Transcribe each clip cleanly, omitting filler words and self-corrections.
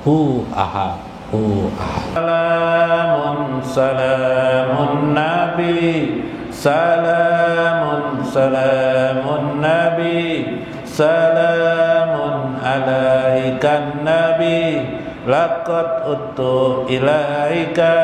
hu ahad, hu ahad. Salamun salamun nabi, salamun salamun nabi, salamun alaikan nabi, laqad utu ilaika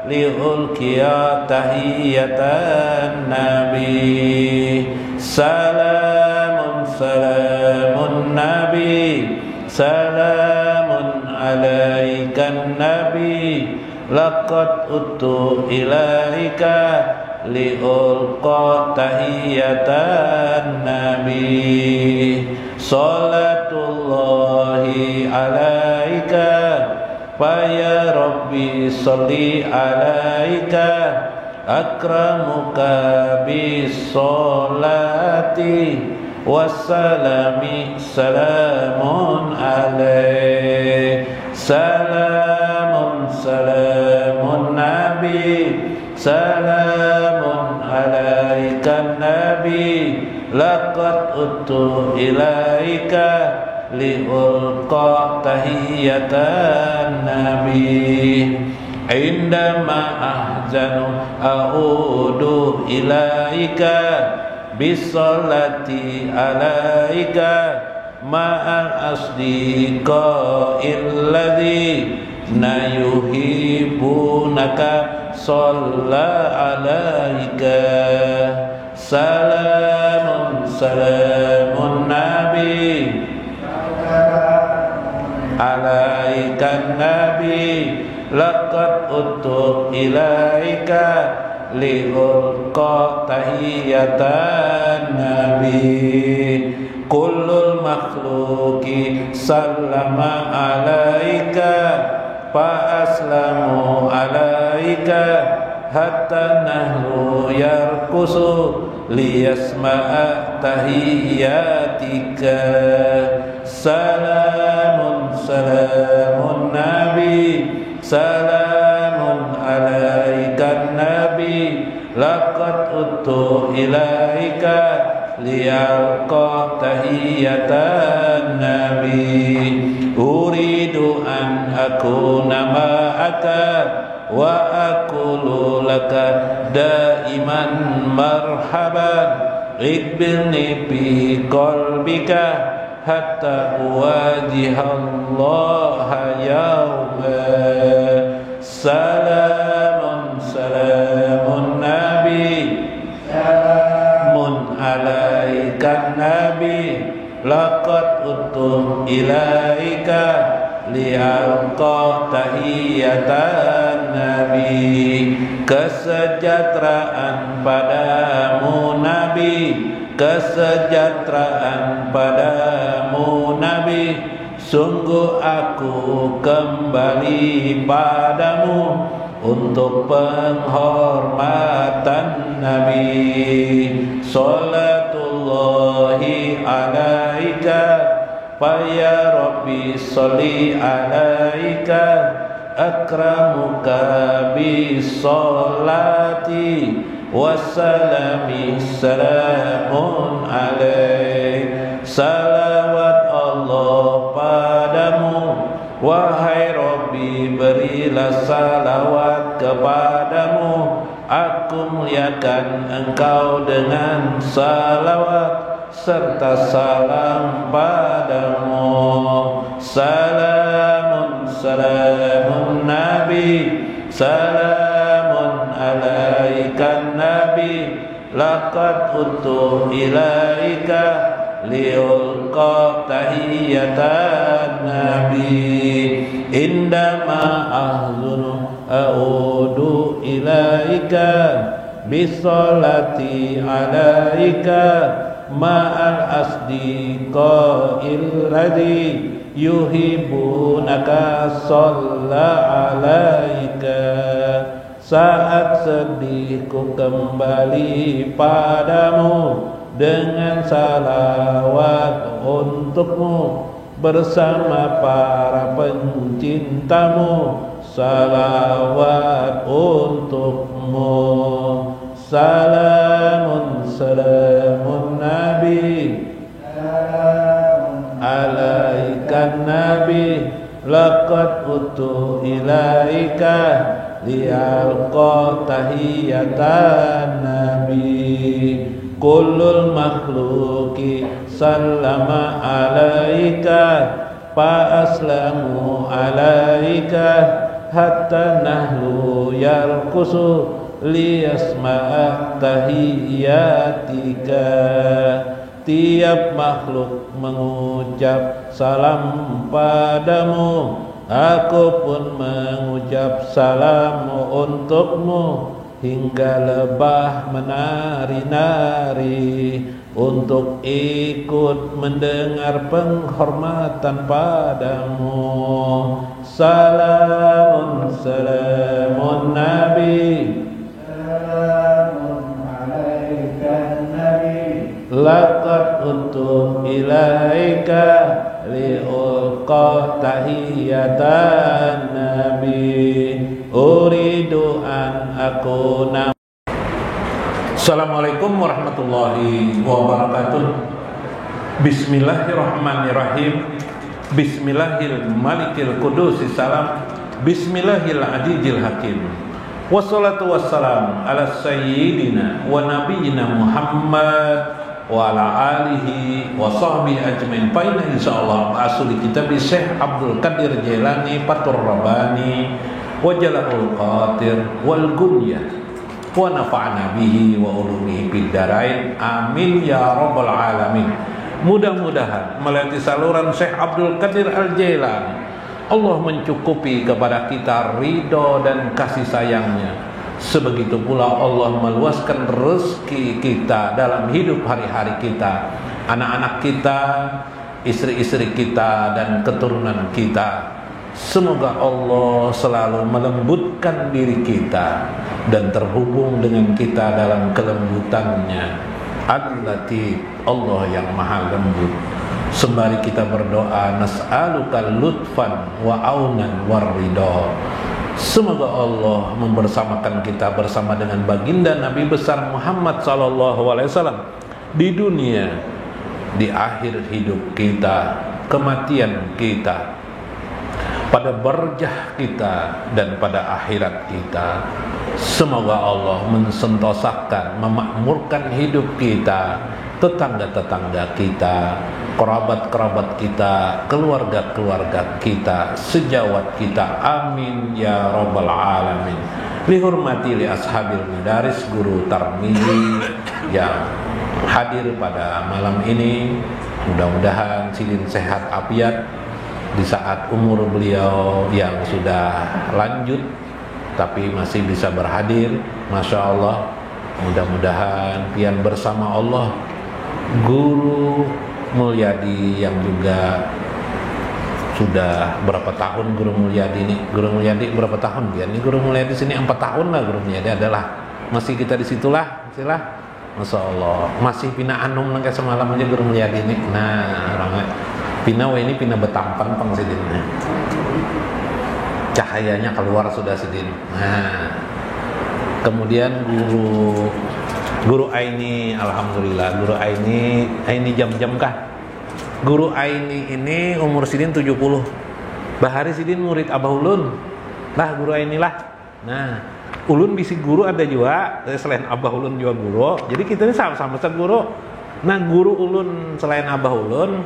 liulkiya tahiyatan nabi. Salamun salamun nabi, salamun alaikan nabi, laqad utu ilaika liulqa tahiyatan nabi. Salatullahi alaika fa ya rabbi sholli alaika, akramuka bis sholati wassalami, salamun alaik. Salamun salamun nabi, salamun alaikan nabi, laqad utu ilaika liulqa tahiyatan nabi. Indama ahzanu a'udu ilaika bisolati alaika ma'al asdiqa illadhi nayuhibunaka sholla alaika. Salamun salamun nabi, alaikan nabi, laqad utu ilaika liulqa tahiyatan nabi. Kullul makhluki sallama alaika fa aslamu alaika hatta nahlu yarkusu liyasma'a tahiyatika. Salamun salamun nabi, salamun alaikan nabi, laqad utu ilaika liyalqa tahiyatan nabi. Uridu an akuna ma'aka wa aqulu laka daiman marhaban, iqbilni bi qalbika hatta uwajihallaha yawma. Salamun salamun nabi, salamun alaikan nabi, laqad utu ilaika lialqa tahiyatan nabi. Kesejahteraan padamu nabi, kesejahteraan padamu nabi, sungguh aku kembali padamu untuk penghormatan nabi. Salatullahi alaika fa ya rabbi sholli alaika, akramuka bis sholati wassalami, salamun alaik. Salawat Allah padamu wahai Rabbi, berilah salawat kepadamu. Aku muliakan engkau dengan salawat serta salam padamu. Salamun salamun nabi, salamun alaikan nabi, laqad utu ilaika liulqa tahiyatan nabi. Indama ahzunu a'udu ilaika bisolati alaika ma'al asdiqa illadhi yuhibunaka sholla alaika. Saat sedihku kembali padamu dengan salawat untukmu, bersama para pencintamu, salawat untukmu. Salamun salamun nabi, alaikan nabi, laqad utu ilaika lialqa tahiyatan nabi kullul makhluki sallama alaika fa aslamu alaika hatta nahlu yarkusu liyasma'a tahiyatika. Tiap makhluk mengucap salam padamu, aku pun mengucap salam untukmu, hingga lebah menari-nari untuk ikut mendengar penghormatan padamu. Salamun salamun nabi, salamun alaikan nabi, laqad utu ilaika liulqa tahiyatan nabi uridu an akuna. Assalamualaikum warahmatullahi wabarakatuh. Bismillahirrahmanirrahim. Bismillahil malikil qudusis salam. Bismillahil adijil hakim. Wassalatu wassalam ala sayyidina wa nabiyyina Muhammad wa ala alihi wa sahbihi ajmain. Fa inna insyaallah asli kitab Syekh Abdul Qadir Jailani Fatur Rabbani wa Jalal Qadir wal Gunyah wa nafa'na bihi wa ulumihi fid darain. Amin ya rabbal alamin. Mudah-mudahan melalui saluran Syekh Abdul Qadir Al-Jailani Allah mencukupi kepada kita ridho dan kasih sayangnya. Sebegitu pula Allah meluaskan rezeki kita dalam hidup hari-hari kita, anak-anak kita, istri-istri kita, dan keturunan kita. Semoga Allah selalu melembutkan diri kita dan terhubung dengan kita dalam kelembutannya. Al-Latif, Allah yang maha lembut. Sembari kita berdoa, nas'aluka lutfan wa aunan warridha. Semoga Allah membersamakan kita bersama dengan baginda Nabi besar Muhammad SAW di dunia, di akhir hidup kita, kematian kita, pada berjah kita, dan pada akhirat kita. Semoga Allah mensentosakan, memakmurkan hidup kita, tetangga-tetangga kita, kerabat-kerabat kita, keluarga-keluarga kita, sejawat kita. Amin ya rabbal alamin. Dihormati li ashabil madaris, guru Tarmizi yang hadir pada malam ini. Mudah-mudahan sidin sehat afiat di saat umur beliau yang sudah lanjut tapi masih bisa berhadir. Masya Allah. Mudah-mudahan pian bersama Allah Guru Mulyadi yang juga sudah berapa tahun Guru Mulyadi ini? Guru Mulyadi berapa tahun dia? Ini Guru Mulyadi sini 4 tahun lah Guru Mulyadi adalah. Masih kita di situlah, istilah. Masya Allah. Masih pina anum nangka semalam aja Guru Mulyadi ini. Nah, orangnya pina ini pina betampan pang sidinnya. Cahayanya keluar sudah sidin. Nah, kemudian Guru Aini, alhamdulillah. Guru Aini jam-jam kah? Guru Aini ini umur sidin 70. Bahari sidin murid Abah Ulun. Lah Guru Aini lah. Nah, Ulun bisi guru ada juga, selain Abah Ulun juga guru. Jadi kita ini sama-sama guru. Nah, guru Ulun selain Abah Ulun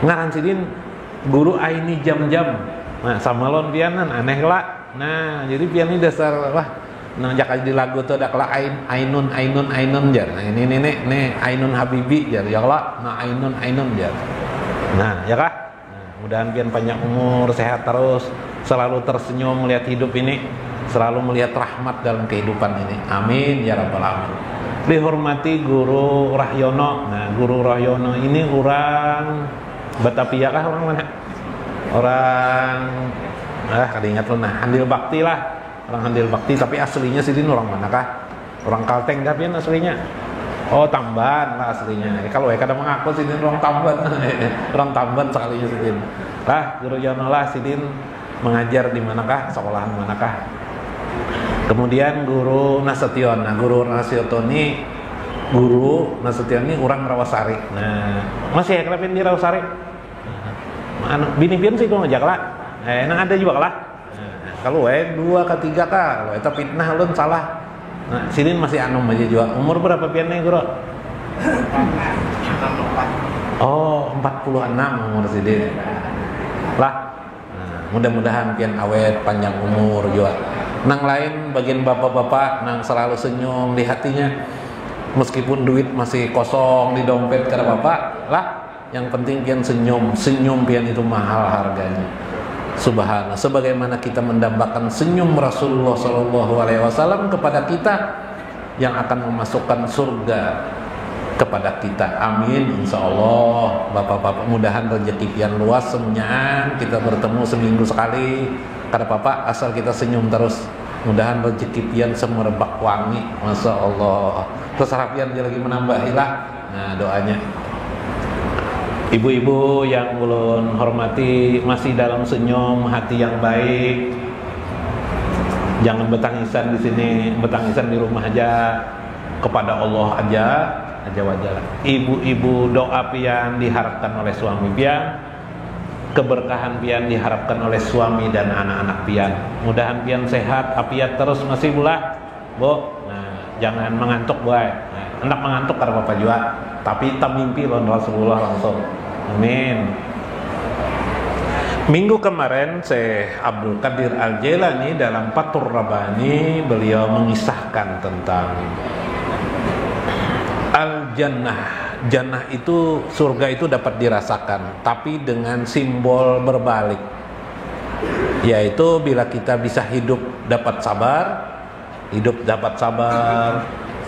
ngaran sidin Guru Aini jam-jam. Nah, sama lon pianan aneh lah. Nah, jadi pian ini dasar lah. Nah, jak di lagu tuh ada kala ainun jar. Nah, ini ainun habibi jar. Ya Allah, nah ainun jar. Nah, ya kah? Nah, mudahan pian panjang umur, sehat terus, selalu tersenyum melihat hidup ini, selalu melihat rahmat dalam kehidupan ini. Amin ya rabbal alamin. Dihormati Guru Rahyono. Nah, Guru Rahyono ini orang Batavia kah, orang mana? Orang kadingat lu nah, Handil Bakti lah. Orang Handil Bakti, tapi aslinya sidin orang mana kah? Orang Kalteng kah pian aslinya? Oh, Tamban lah aslinya. Kalau kadang mengaku sidin orang Tamban. Orang Tamban sekalinya sidin. Lah, Guru Yono lah sidin mengajar di manakah? Sekolahan manakah? Kemudian Guru Nasution. Nah, Guru Nasution ini orang Rawasari. Nah, masih ya kenapa di Rawasari? Bini pian sih kok ngajak lah. Nang ada juga lah. Kalau dua ketiga kah, itu fitnah ulun salah. Nah, sini masih anom aja juga. Umur berapa piannya, Bro? Oh, 46 umur sini. Lah. Nah, mudah-mudahan pian awet panjang umur juga. Nang lain bagian bapak-bapak nang selalu senyum di hatinya. Meskipun duit masih kosong di dompet karena bapak, lah yang penting pian senyum. Senyum pian itu mahal harganya. Subhanallah, sebagaimana kita mendambakan senyum Rasulullah SAW kepada kita yang akan memasukkan surga kepada kita. Amin, insya Allah. Bapak-bapak mudahan rezeki pian luas semuanya. Kita bertemu seminggu sekali. Kata bapak asal kita senyum terus. Mudahan rezeki pian semerbak wangi. Masya Allah. Terus harapian dia lagi menambahilah. Nah doanya. Ibu-ibu yang ulun hormati, masih dalam senyum, hati yang baik. Jangan betangisan di sini, betangisan di rumah aja, kepada Allah aja wajar. Ibu-ibu doa pian diharapkan oleh suami pian, keberkahan pian diharapkan oleh suami dan anak-anak pian. Mudahan pian sehat, afiat terus masih bulah, Bu. Nah, jangan mengantuk, boy. Hendak mengantuk karena Bapak juga, tapi tak mimpi lawan Rasulullah langsung. Amin. Minggu kemarin Syekh Abdul Qadir Al-Jailani dalam Fathur Rabbani beliau mengisahkan tentang Al-Jannah. Jannah itu, surga itu dapat dirasakan, tapi dengan simbol berbalik. Yaitu bila kita bisa hidup dapat sabar,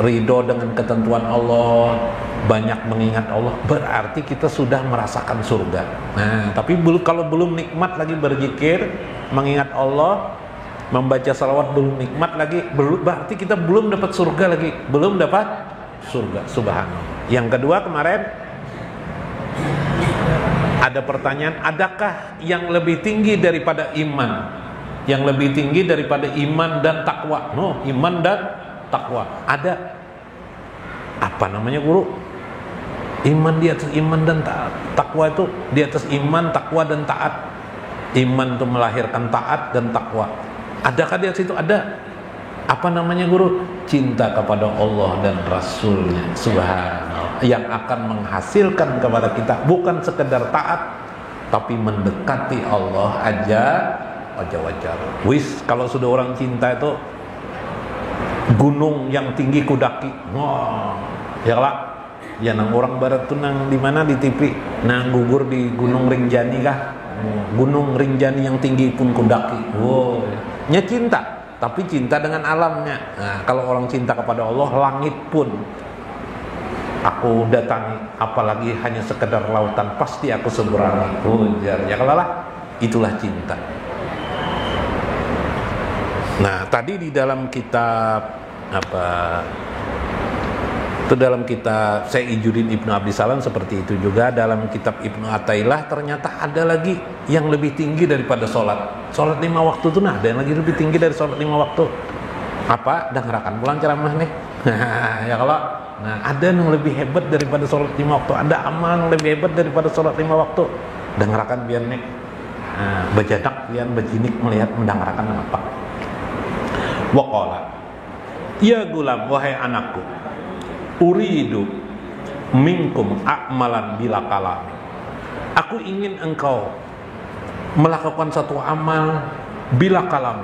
ridho dengan ketentuan Allah, banyak mengingat Allah, berarti kita sudah merasakan surga. Nah, tapi kalau belum nikmat lagi berzikir, mengingat Allah, membaca salawat belum nikmat lagi, berarti kita belum dapat surga lagi, belum dapat surga. Subhanallah. Yang kedua kemarin ada pertanyaan, adakah yang lebih tinggi daripada iman? Yang lebih tinggi daripada iman dan takwa? No, iman dan takwa. Ada. Apa namanya, Guru? Iman di atas iman dan taat. Takwa itu di atas iman, takwa dan taat. Iman itu melahirkan taat dan takwa. Adakah di atas itu? Ada. Apa namanya, Guru? Cinta kepada Allah dan Rasulnya. Subhanallah. Yang akan menghasilkan kepada kita bukan sekedar taat, tapi mendekati Allah aja wajar. Wis, kalau sudah orang cinta itu gunung yang tinggi kudaki. Wah, ya lah. Ya nang orang barat tuh nang di mana di TV, nang gugur di Gunung Rinjani kah? Gunung Rinjani yang tinggi pun kudaki. Wow, nya cinta, tapi cinta dengan alamnya. Nah, kalau orang cinta kepada Allah, langit pun aku datangi, apalagi hanya sekedar lautan pasti aku seberangi. Ya kalau lah, itulah cinta. Nah, tadi di dalam kitab itu dalam kitab Syaikhuddin Ibnu Abi Salam seperti itu juga. Dalam kitab Ibnu Athaillah ternyata ada lagi yang lebih tinggi daripada sholat 5 waktu itu. Nah, ada yang lagi lebih tinggi dari sholat 5 waktu. Apa? Dengarkan pulang ceramah nih. Ya kalau ada yang lebih hebat daripada sholat 5 waktu, ada amal yang lebih hebat daripada sholat 5 waktu. Dengarkan biar nih. Bajadak pian bajinik melihat mendengarkan apa. Waqala, ya gulam, wahai anakku, uridu minkum a'malan bila kalam. Aku ingin engkau melakukan satu amal bila kalam,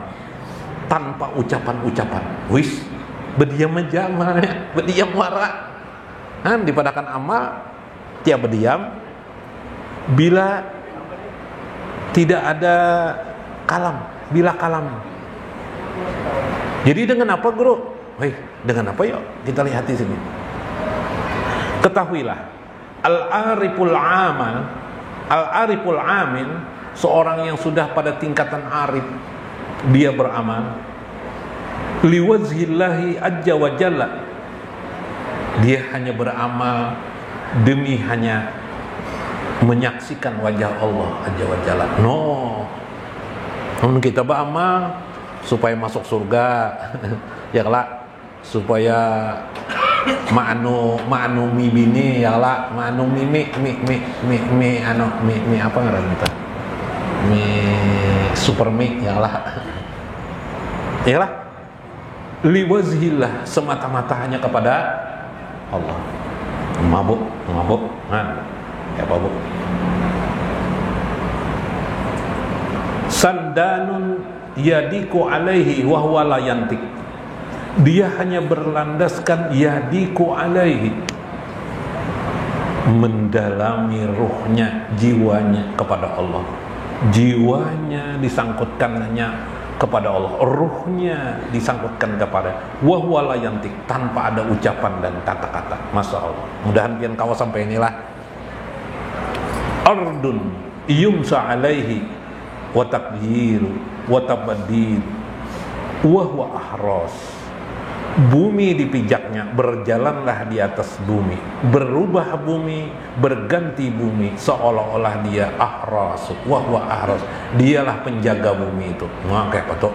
tanpa ucapan-ucapan. Wis, berdiam aja amalnya, berdiam wara. Dipadakan amal tiap berdiam bila tidak ada kalam, bila kalam. Jadi dengan apa, Guru? Dengan apa yuk? Kita lihat di sini. Ketahuilah, al-ariful amin, seorang yang sudah pada tingkatan arif, dia beramal liwajhillahi azza wa jalla. Dia hanya beramal demi hanya menyaksikan wajah Allah azza wa jalla. Namun kita beramal supaya masuk surga, ya lah, supaya ma'anu mi bini, ya lah, ma'anu mi apa ngaran kita? Mi Supermi yalah. Yalah. Liwajhillah, semata-mata hanya kepada Allah. Mabuk, ya mabuk. Sandanun yadiku alaihi wa huwa la yantik. Dia hanya berlandaskan yadiku alaihi, mendalami ruhnya, jiwanya kepada Allah. Jiwanya disangkutkannya kepada Allah, ruhnya disangkutkan kepada wa huwa la yantik, tanpa ada ucapan dan kata-kata. Masya Allah. Mudahan pian kau sampai inilah. Ardun yumsa alaihi wa takyiru wa tabadil wa huwa ahras. Bumi dipijaknya, berjalanlah di atas bumi, berubah bumi, berganti bumi, seolah-olah dia ahras, wa huwa ahras, dialah penjaga bumi itu. Makanya patok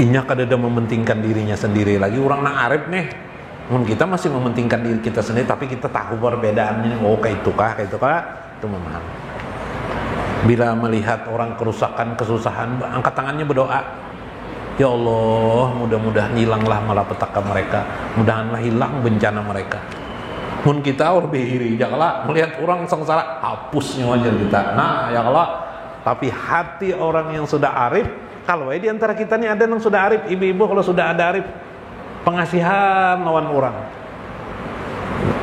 inya kadada mementingkan dirinya sendiri lagi. Orang nak arif nih, kita masih mementingkan diri kita sendiri, tapi kita tahu perbedaannya. Oh kayak itu kah, itu memahami. Bila melihat orang kerusakan, kesusahan, angkat tangannya berdoa, ya Allah, mudah-mudahan hilanglah malapetaka mereka, mudahanlah hilang bencana mereka. Mun kita berbihiri, janganlah melihat orang sengsara, hapusnya wajah kita. Nah, ya Allah. Tapi hati orang yang sudah arif, kalau di antara kita nih ada yang sudah arif, ibu-ibu kalau sudah ada arif, pengasihan lawan orang.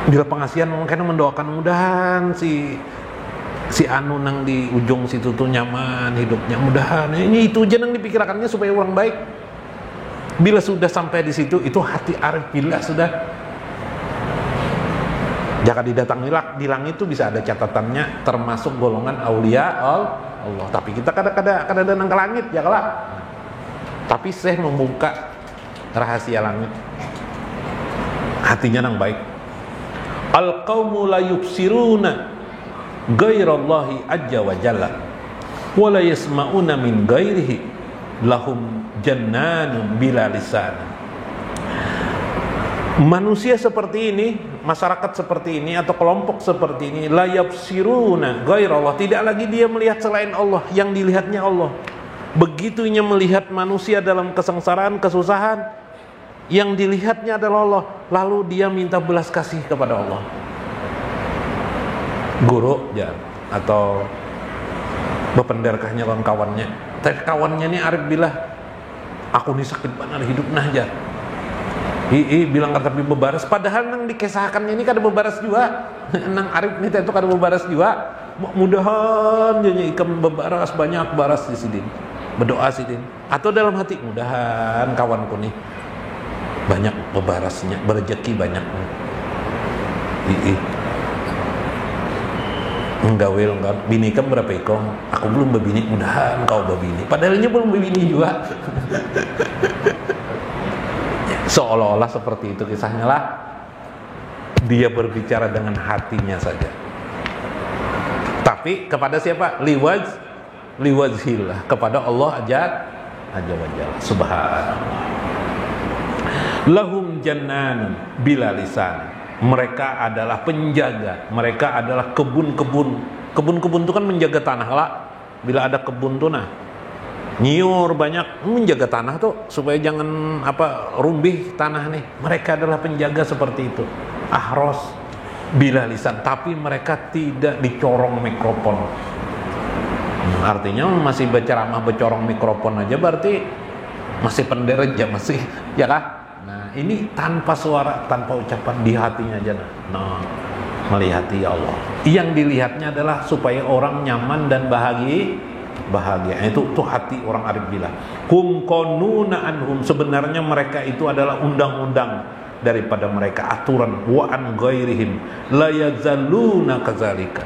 Bila pengasihan mungkin mendoakan mudahan si anu nang di ujung situ tuh nyaman hidupnya, mudahan ini itu aja nang dipikirkannya supaya orang baik. Bila sudah sampai di situ, itu hati arif. Bila sudah jika didatangi di langit itu bisa ada catatannya termasuk golongan aulia Allah. Tapi kita kadang-kadang nang ke langit ya kelak. Tapi saya membuka rahasia langit, hatinya nang baik. Al qaumu la yubsiruna ghairallahi ajja wa jalla wa la yasma'una min ghairihi lahum jannanun bila lisan. Manusia seperti ini, masyarakat seperti ini atau kelompok seperti ini, la yabsiruna ghairallah, tidak lagi dia melihat selain Allah, yang dilihatnya Allah. Begitunya melihat manusia dalam kesengsaraan, kesusahan, yang dilihatnya adalah Allah, lalu dia minta belas kasih kepada Allah. Guru ya, atau bependerkahnya lawan kawannya, tapi kawannya ini arif bilah, aku nih sakit banget hidup nah aja. Bilang tapi bebaras, padahal nang dikisahkannya ini kada bebaras juga. Nang arif nih itu kada bebaras juga. Mudahan jadi ikam bebaras, banyak baras di sini. Berdoa sidin. Atau dalam hati, mudahan kawanku nih banyak bebarasnya, berejeki banyak. Enggak bini kan berapa ikong? Aku belum berbini, mudahan kau berbini. Padahalnya belum berbini juga. Seolah-olah seperti itu kisahnya lah. Dia berbicara dengan hatinya saja. Tapi kepada siapa? Liwajhillah, kepada Allah aja wajalla. Subhanallah. Lahum jannanun bila lisan. Mereka adalah penjaga, mereka adalah kebun-kebun. Kebun-kebun itu kan menjaga tanah lah. Bila ada kebun tuh nah, nyiur banyak, menjaga tanah tuh supaya jangan rumbih tanah nih. Mereka adalah penjaga seperti itu. Ahros bila lisan, tapi mereka tidak dicorong mikrofon. Artinya masih berceramah bercorong mikrofon aja berarti masih penderej ya, masih ya kah? Nah, ini tanpa suara, tanpa ucapan, di hatinya aja. Nah, melihati ya Allah. Yang dilihatnya adalah supaya orang nyaman dan bahagia. Itu hati orang arif billah. Hum qanuna anhum, sebenarnya mereka itu adalah undang-undang daripada mereka, aturan. Wa an ghairihim la yazalluna kadzalika,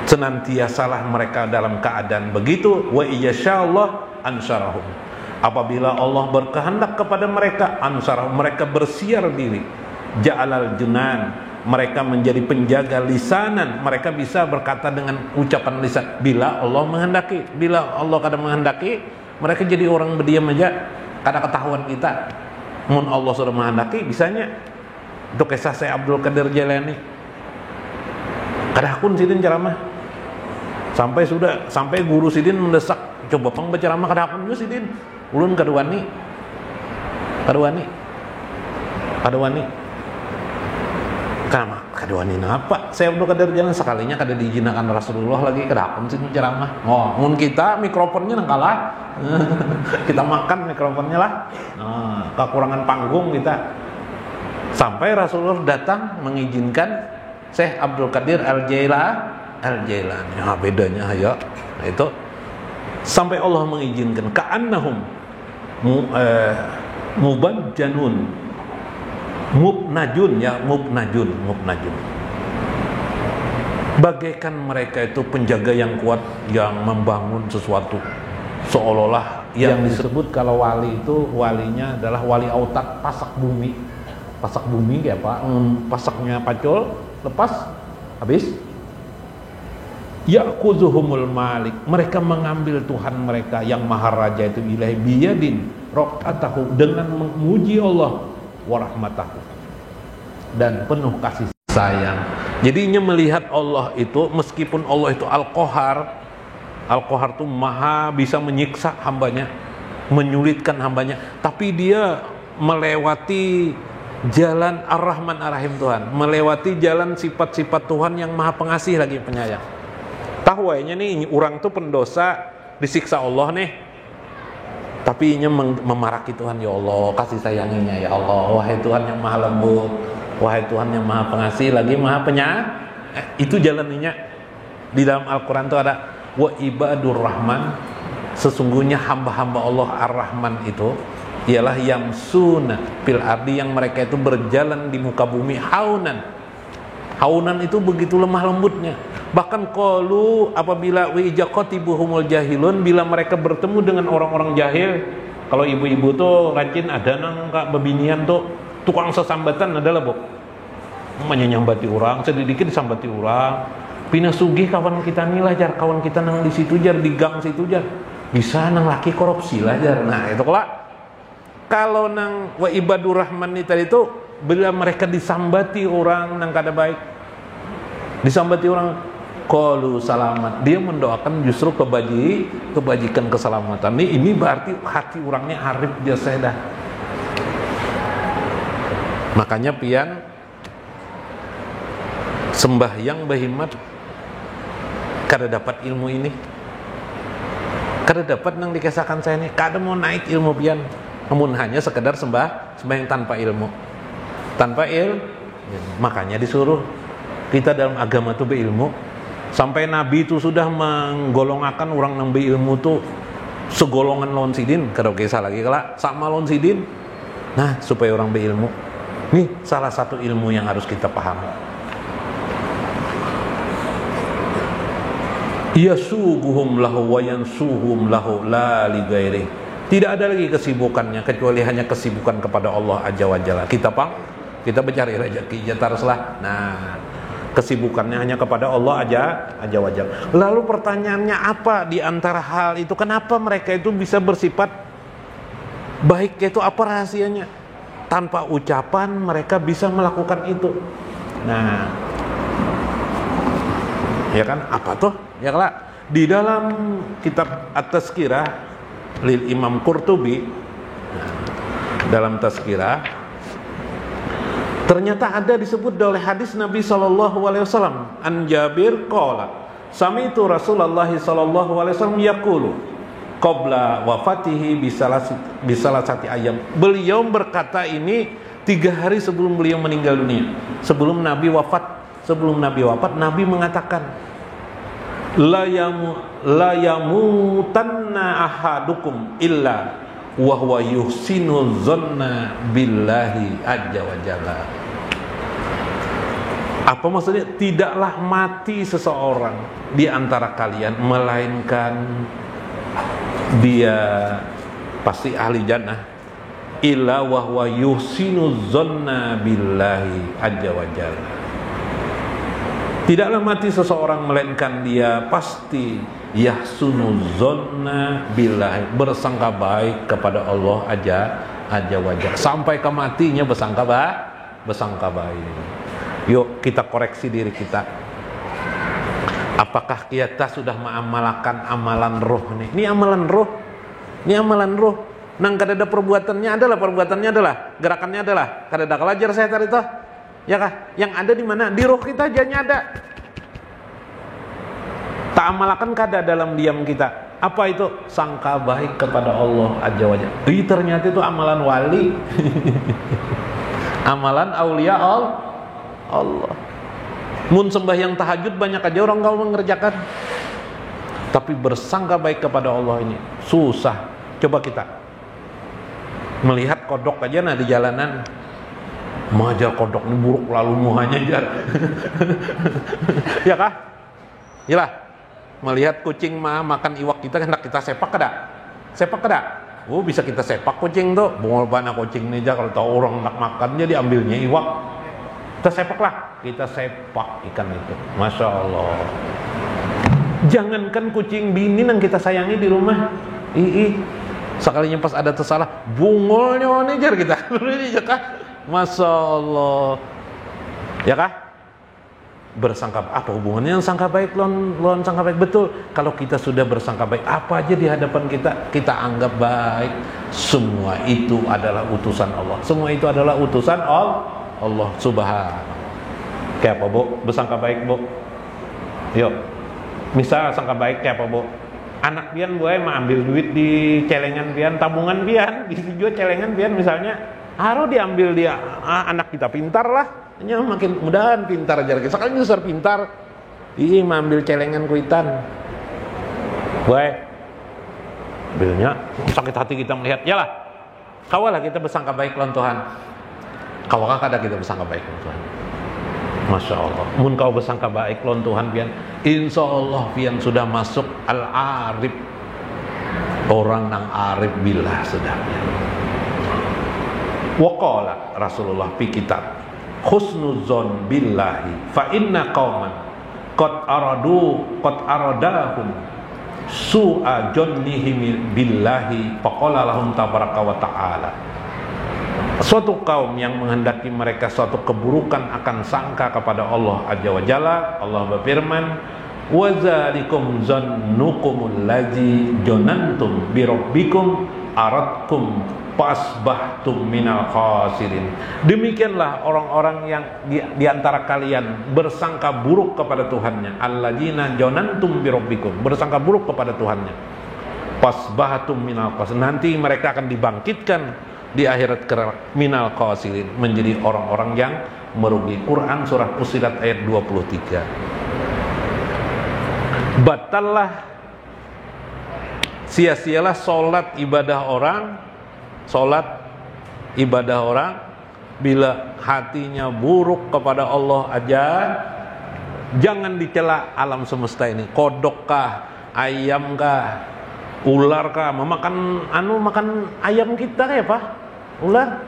senantiasalah mereka dalam keadaan begitu. Wa iyyashallah ansarahum, apabila Allah berkehendak kepada mereka, ansarahum, mereka bersiar diri. Ja'alal junan, mereka menjadi penjaga lisanan, mereka bisa berkata dengan ucapan lisan bila Allah menghendaki. Bila Allah kadang menghendaki, mereka jadi orang berdiam aja, kada ketahuan kita. Mun Allah sudah menghendaki, bisanya. Itu kisah saya Abdul Qadir Jailani. Kada akun sidin ceramah. Sampai guru Sidin mendesak, coba pang berceramah kada hakun juga Sidin. Ulun kada wani. Kada wani napa? Saya udah kada jalan sekalinya kada diizinakan Rasulullah lagi kada hakun sih ceramah. Oh, mun kita mikrofonnya nang kalah. Kita makan mikrofonnya lah. Kekurangan panggung kita. Sampai Rasulullah datang mengizinkan Syekh Abdul Qadir Al-Jailani. Bedanya ya. Nah, itu sampai Allah mengizinkan ka'annahum mubajjanun mubnajun. Bagaikan mereka itu penjaga yang kuat yang membangun sesuatu, seolah-olah yang disebut kalau wali itu walinya adalah wali autak pasak bumi kayak apa? Pasaknya pacul lepas habis ya'khuzuhumul malik, mereka mengambil Tuhan mereka yang maharaja itu ilahi biyadin raqatahu, dengan memuji Allah wa rahmatahu, dan penuh kasih sayang. Jadinya melihat Allah itu, meskipun Allah itu Al-Qahar itu maha bisa menyiksa hambanya, menyulitkan hambanya, tapi dia melewati jalan Ar-Rahman Ar-Rahim Tuhan, melewati jalan sifat-sifat Tuhan yang maha pengasih lagi penyayang. Tahu aja nih orang tuh pendosa disiksa Allah nih, tapi inya memaraki Tuhan, ya Allah kasih sayanginya ya Allah, wahai Tuhan yang maha lembut, wahai Tuhan yang maha pengasih lagi maha penyayang. Itu jalannya. Di dalam Al-Quran tuh ada wa ibadur rahman, sesungguhnya hamba-hamba Allah Ar-Rahman itu ialah yang suna fil ardi, yang mereka itu berjalan di muka bumi haunan itu begitu lemah lembutnya. Bahkan qalu apabila wijaqatibuhumul jahilun, bila mereka bertemu dengan orang-orang jahil, kalau ibu-ibu tuh rajin ada nang kak bebinian tuh tukang sesambatan adalah bu menyambati orang, sedikit disambati orang. Pina sugih kawan kita nih lah jar, kawan kita nang di situ jar, di gang situ jar, bisa nang laki korupsi lah jar. Nah itu kalau nang wa ibadur rahman ini tadi itu, bila mereka disambati orang nang kada baik, disambati orang qalu salamat, dia mendoakan justru kebajikan, keselamatan. Ini berarti hati orangnya arif dia sedah. Makanya pian sembahyang bahimat kada dapat ilmu ini, kada dapat nang dikisahkan saya ini, kada mau naik ilmu pian, namun hanya sekedar sembahyang tanpa ilmu. Makanya disuruh kita dalam agama itu berilmu. Sampai Nabi itu sudah menggolongakan orang yang berilmu itu segolongan lawan sidin, kada kisah lagi sama lawan sidin. Nah, supaya orang berilmu. Nih salah satu ilmu yang harus kita pahami. Yasuguhum lahu wa yansuhum lahu la li ghairi. Tidak ada lagi kesibukannya kecuali hanya kesibukan kepada Allah Azza wa Jalla. Kita mencari rezeki jataruslah. Nah, kesibukannya hanya kepada Allah Azza wa Jalla. Lalu pertanyaannya apa di antara hal itu? Kenapa mereka itu bisa bersifat baik? Itu apa rahasianya? Tanpa ucapan mereka bisa melakukan itu. Nah, ya kan? Apa tuh? Ya kan? Di dalam kitab At-Tazkirah lil Imam Qurtubi, dalam Tazkirah ternyata ada disebut oleh hadis Nabi SAW an Jabir qala sami'tu Rasulullah SAW yaqulu qabla wafatihi bisalasati ayam. Beliau berkata ini 3 hari sebelum beliau meninggal dunia, sebelum Nabi wafat Nabi mengatakan la yamutanna ahadukum illa wa huwa yuhsinu dhanna billahi azza wa jalla. Apa maksudnya? Tidaklah mati seseorang di antara kalian melainkan dia pasti ahli jannah, illa wa huwa yuhsinu dhanna billahi azza wa jalla. Tidaklah mati seseorang melainkan dia pasti yahsunu dhanna billahi, bersangka baik kepada Allah Azza wa Jalla, sampai ke matinya bersangka baik. Yuk kita koreksi diri kita. Apakah kita sudah mengamalkan amalan roh nih? Ini amalan roh. Ini amalan roh. Nang kadada perbuatannya adalah gerakannya adalah kadada kelajar saya tadi toh. Ya kah? Yang ada di mana? Di roh kita aja ada. Tak amalkan kada dalam diam kita. Apa itu? Sangka baik kepada Allah Azza wa Jalla. Ternyata itu amalan wali. Amalan aulia Allah. Mun sembahyang tahajud banyak aja orang kau mengerjakan, tapi bersangka baik kepada Allah ini susah. Coba kita melihat kodok aja nah di jalanan, majar kodok ini buruk lalu muhanya jar. Ya kah? Yalah. Melihat kucing makan iwak kita hendak kita sepak kada? Sepak kada? Oh bisa kita sepak kucing tuh. Bungol bana kucing nih jar, kalau tahu orang hendak makan dia diambilnya iwak. Kita sepak lah, kita sepak ikan itu. Masya Allah. Jangankan kucing bini yang kita sayangi di rumah, sekalinya pas ada tersalah, bungolnya jar kita. Ya kah? Masya Allah. Ya kah? Bersangka apa hubungannya yang sangka baik lawan sangka baik? Betul. Kalau kita sudah bersangka baik, apa aja di hadapan kita anggap baik. Semua itu adalah utusan Allah. Semua itu adalah utusan Allah Subhanahu. Kayak apa, Bu? Bersangka baik, Bu. Yuk. Misal sangka baik kayak apa, Bu? Anak pian boleh ambil duit di celengan pian, tabungan pian, dijual celengan pian misalnya. Harus diambil dia. Anak kita pintar lah. Nya makin mudahan pintar aja. Sekali besar pintar. Ambil celengan kuitan. Boleh. Ambilnya sakit hati kita melihat. Yalah. Kawalah kita bersangka baik lawan Tuhan. Kawakah kada kita bersangka baik lawan Tuhan. Masya Allah. Mun kau bersangka baik lawan Tuhan pian, insya Allah pian sudah masuk al-arif. Orang nang arif billah sudah pian. Waqala Rasulullah fi kitab husnuzon billahi fa inna qauman qad aradahum su'a jannihim billahi faqala lahum tabaraka wa ta'ala. Suatu kaum yang menghendaki mereka suatu keburukan akan sangka kepada Allah Azza wa Jalla. Allah berfirman, wa zalikum zannukumul ladzi janantum bi rabbikum aradkum fasbahtum minal khasirin. Demikianlah orang-orang yang di antara kalian bersangka buruk kepada Tuhannya. Alladzina janantum bi rabbikum, bersangka buruk kepada Tuhannya. Fasbahtum minal khasirin. Nanti mereka akan dibangkitkan di akhirat minal khasirin, menjadi orang-orang yang merugi. Quran surah Fussilat ayat 23. Batallah, sia-sialah sholat ibadah orang bila hatinya buruk kepada Allah aja. Jangan dicela alam semesta ini. Kodokkah, ayamkah, ularkah, makan ayam kita kayak apa? Ular?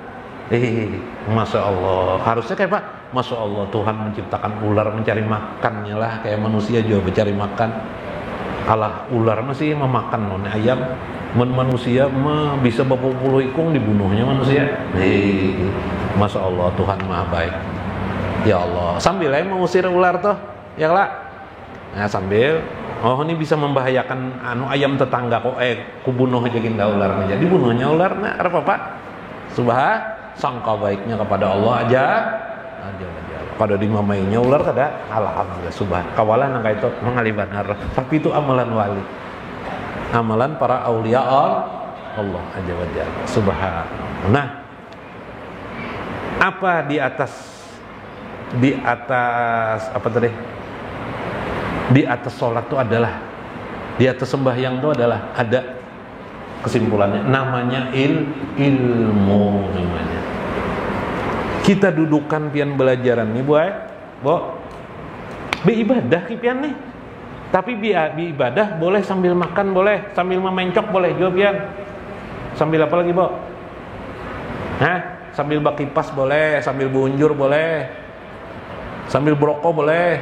Masya Allah. Harusnya kayak apa? Masya Allah, Tuhan menciptakan ular mencari makannya lah, kayak manusia juga mencari makan. Alah, ular masih memakan non ayam. Manusia bisa berpuluh ikung dibunuhnya manusia. Masya Allah, Tuhan maha baik. Ya Allah, sambil aja mengusir ular tuh, ya lah. Nah sambil, ini bisa membahayakan ayam tetangga kok. Kubunuh aja kita ularnya. Jadi bunuhnya ular, nah apa Pak? Sangka baiknya kepada Allah aja. Pada dimamainya ular kada, alhamdulillah subhan. Kawalan nang itu mengalibanar. Tapi itu amalan wali. Amalan para aulia Allah Azza wa Jalla subhanahu. Nah, apa di atas apa tadi? Di atas sholat itu adalah, di atas sembahyang itu adalah ada kesimpulannya, namanya ilmu namanya. Kita dudukan pian belajaran nih Bo, beribadah pian nih. Tapi ibadah boleh sambil makan, boleh sambil memencok, boleh juga pian. Sambil apa lagi, Bo? Sambil bakipas boleh, sambil bunjur boleh, sambil berokok boleh.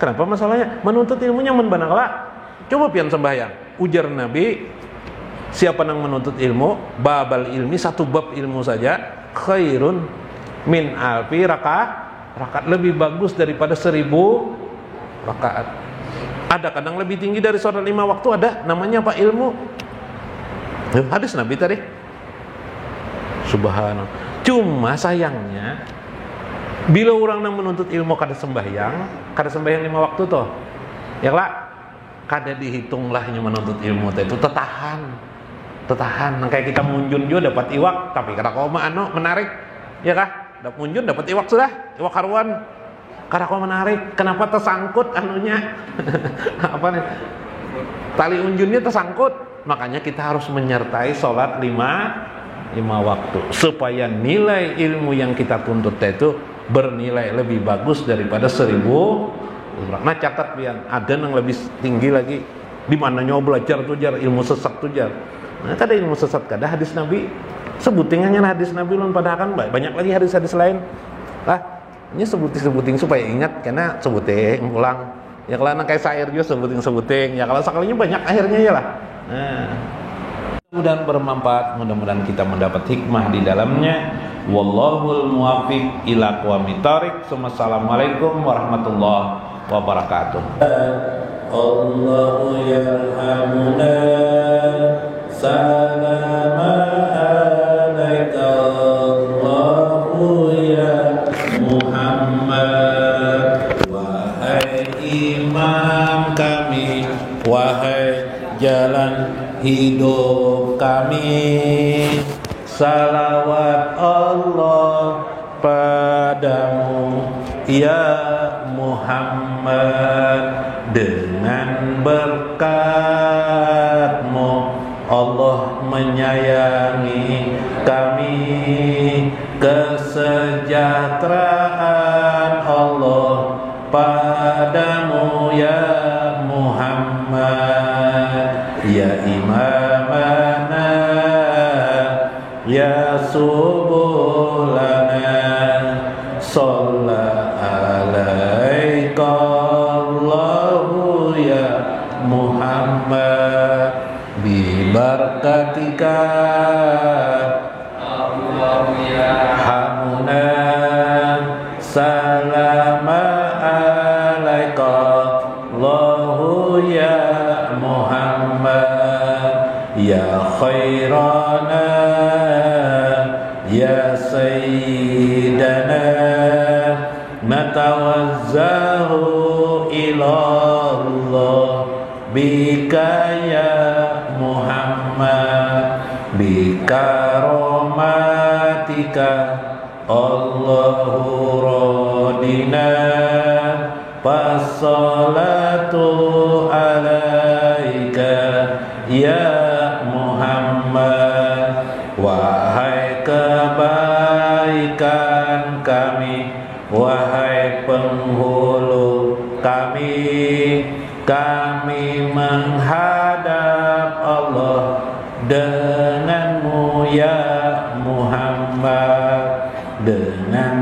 Kenapa masalahnya? Menuntut ilmunya menbanaklah. Coba pian sembahyang. Ujar Nabi, siapa yang menuntut ilmu, babal ilmi, satu bab ilmu saja, khairun min alfi rakaat, lebih bagus daripada 1000 rakaat. Ada kadang lebih tinggi dari sholat 5 waktu, ada. Namanya apa? Ilmu. Hadis Nabi tadi. Subhanallah. Cuma sayangnya bila orang yang menuntut ilmu kada sembahyang 5 waktu toh. Ya lah, kada dihitunglah menuntut ilmu itu tetahan. Kayak kita munjun juga dapat iwak, tapi kada koma menarik. Ya kah? Dapat munjun dapat iwak sudah, iwak haruan. Kada koma menarik. Kenapa tersangkut anunya? Apa nih? Tali unjunnya tersangkut. Makanya kita harus menyertai sholat 5 waktu supaya nilai ilmu yang kita tuntut itu bernilai lebih bagus daripada 1000. Nah catat biar ada yang lebih tinggi lagi. Di mananya belajar tuh jar ilmu sesat tuh jar. Nah kada ilmu sesat kada hadis Nabi sebutingannya hadis Nabi lon padahal banyak lagi hadis-hadis lain. Lah ini sebuting supaya ingat karena sebuting ulang. Ya kalau kayak syair juga sebuting. Ya kalau sekalinya banyak akhirnya ya lah. Nah, mudah-mudahan bermanfaat, mudah-mudahan kita mendapat hikmah di dalamnya. Wallahul muwaffiq ila aqwamit thoriq. Assalamualaikum warahmatullahi wabarakatuh. Allahu yarhamuna salama alaika Allahu ya Muhammad. Wahai imam kami, wahai jalan hidup kami, salawat Allah padamu ya Muhammad. Dengan berkat-Mu Allah menyayangi kami, kesejahteraan Allah padamu ya Muhammad. Ya imamana ya subulana shalla alaika Allahu ya Muhammad bi barakatika Allahu ya hamuna salama alaika Allahu ya Muhammad ya khairana ya sayyidana natawazzahu ilallah bika ya Muhammad bikaromatika Allahu radina fassalatu alaika ya Muhammad. Wahai kebaikan kami, wahai penghulu kami, kami menghadap Allah denganmu ya Muhammad, dengan